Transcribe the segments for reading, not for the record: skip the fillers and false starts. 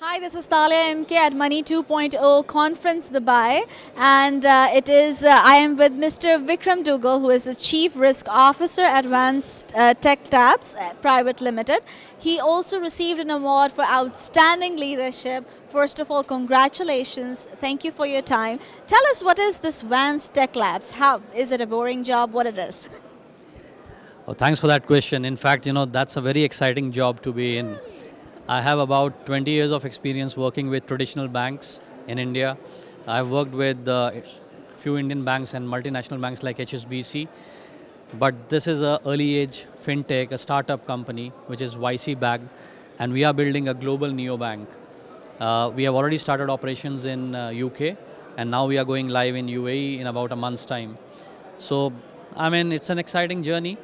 Hi, this is Talia MK at Money 2.0 Conference Dubai, and I am with Mr. Vikram Duggal, who is the Chief Risk Officer at Vance Techlabs Pvt Ltd. He also received an award for outstanding leadership. First of all, congratulations! Thank you for your time. Tell us, what is this Vance Techlabs? How is it a boring job? What it is? Oh, thanks for that question. In fact, that's a very exciting job to be in. I have about 20 years of experience working with traditional banks in India. I've worked with few Indian banks and multinational banks like HSBC. But this is a early age fintech, a startup company, which is YC backed, and we are building a global neobank. We have already started operations in UK, and now we are going live in UAE in about a month's time. So, I mean, it's an exciting journey.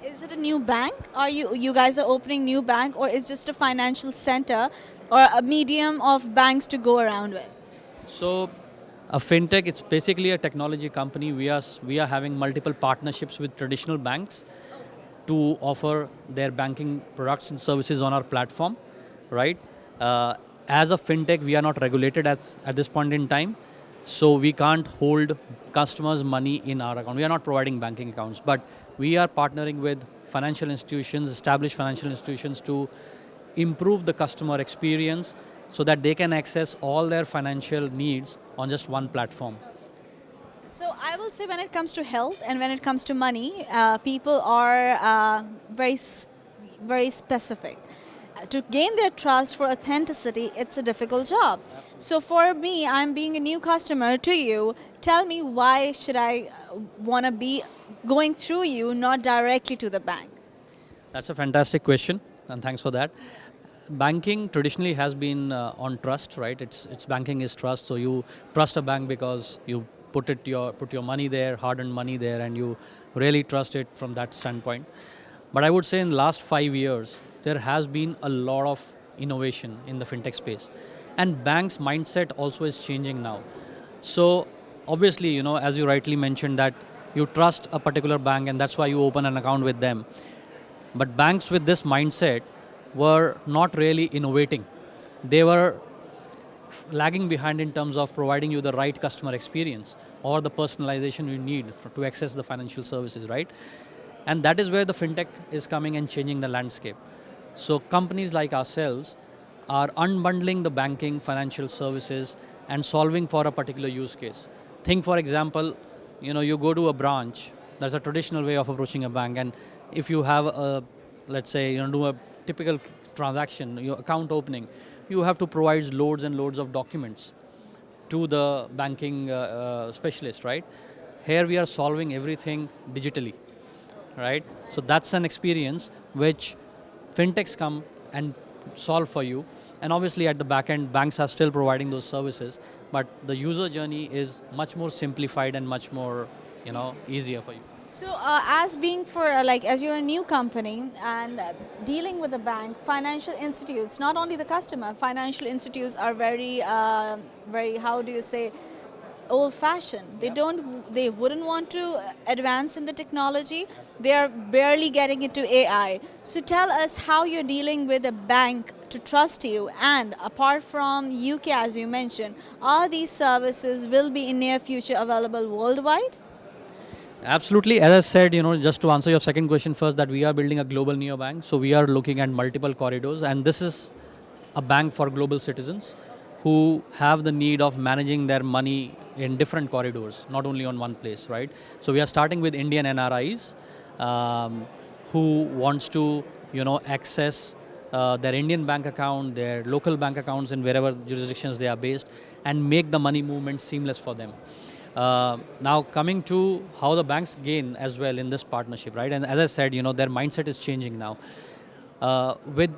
Is it a new bank? Are you guys are opening new bank, or is just a financial center or a medium of banks to go around with? So, a fintech, it's basically a technology company. We are having multiple partnerships with traditional banks to offer their banking products and services on our platform, right? As a fintech, we are not regulated at this point in time, so we can't hold customers' money in our account. We are not providing banking accounts, but we are partnering with financial institutions, established financial institutions, to improve the customer experience so that they can access all their financial needs on just one platform. So I will say, when it comes to health and when it comes to money, people are very specific. To gain their trust for authenticity, it's a difficult job. So for me, I'm being a new customer to you. Tell me, why should I want to be going through you, not directly to the bank? That's a fantastic question, and thanks for that. Banking traditionally has been on trust, right? It's banking is trust. So you trust a bank because you put your money there, hard-earned money there, and you really trust it from that standpoint. But I would say in the last 5 years, there has been a lot of innovation in the fintech space, and banks' mindset also is changing now. So obviously, as you rightly mentioned, that you trust a particular bank, and that's why you open an account with them. But banks with this mindset were not really innovating. They were lagging behind in terms of providing you the right customer experience or the personalization you need to access the financial services, right? And that is where the fintech is coming and changing the landscape. So companies like ourselves are unbundling the banking financial services and solving for a particular use case. Think, for example, you go to a branch. That's a traditional way of approaching a bank, and if you have a, let's say, do a typical transaction, your account opening, you have to provide loads and loads of documents to the banking specialist, right? Here we are solving everything digitally, right? So that's an experience which fintechs come and solve for you. And obviously at the back end, banks are still providing those services, but the user journey is much more simplified and much more, easier for you. So, as you're a new company and dealing with a bank, financial institutes, not only the customer, financial institutes are very, how do you say, old-fashioned. They wouldn't want to advance in the technology. They are barely getting into AI. So tell us how you're dealing with a bank to trust you. And apart from UK, as you mentioned, are these services will be in near future available worldwide? Absolutely. As I said, just to answer your second question first, that we are building a global neobank. So we are looking at multiple corridors, and this is a bank for global citizens who have the need of managing their money in different corridors, not only on one place, right? So we are starting with Indian NRIs who wants to, access their Indian bank account, their local bank accounts in wherever jurisdictions they are based, and make the money movement seamless for them. Now coming to how the banks gain as well in this partnership, right? And as I said, their mindset is changing now. With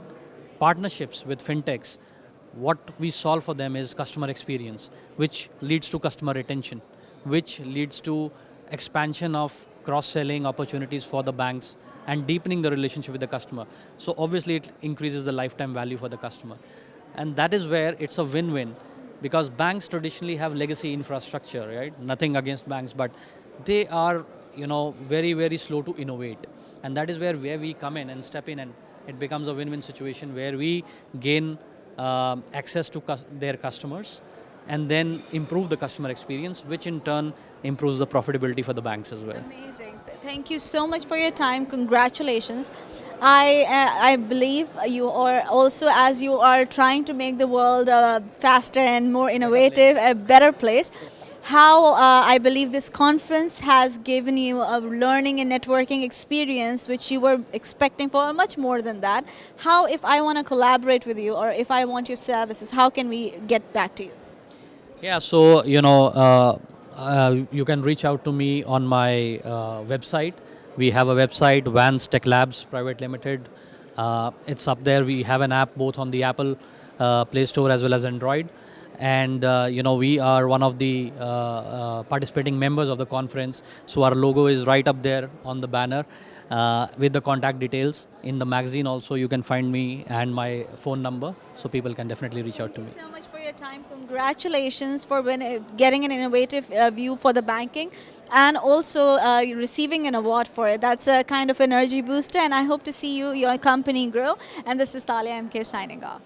partnerships with fintechs, what we solve for them is customer experience, which leads to customer retention, which leads to expansion of cross-selling opportunities for the banks and deepening the relationship with the customer. So obviously it increases the lifetime value for the customer. And that is where it's a win-win, because banks traditionally have legacy infrastructure, right? Nothing against banks, but they are, very, very slow to innovate. And that is where we come in and step in and it becomes a win-win situation where we gain access to their customers and then improve the customer experience, which in turn improves the profitability for the banks as well. Amazing. Thank you so much for your time. Congratulations. I believe you are also, as you are trying to make the world faster and more innovative, a better place. How I believe this conference has given you a learning and networking experience which you were expecting for much more than that. How, if I want to collaborate with you or if I want your services, how can we get back to you? Yeah, so you can reach out to me on my website. We have a website, Vance Techlabs Pvt Ltd. It's up there. We have an app both on the Apple Play Store as well as Android. And we are one of the participating members of the conference. So our logo is right up there on the banner with the contact details. In the magazine also you can find me and my phone number, so people can definitely reach out to me. Thank you so much for your time. Congratulations for getting an innovative view for the banking and also receiving an award for it. That's a kind of energy booster, and I hope to see your company grow. And this is Talia MK signing off.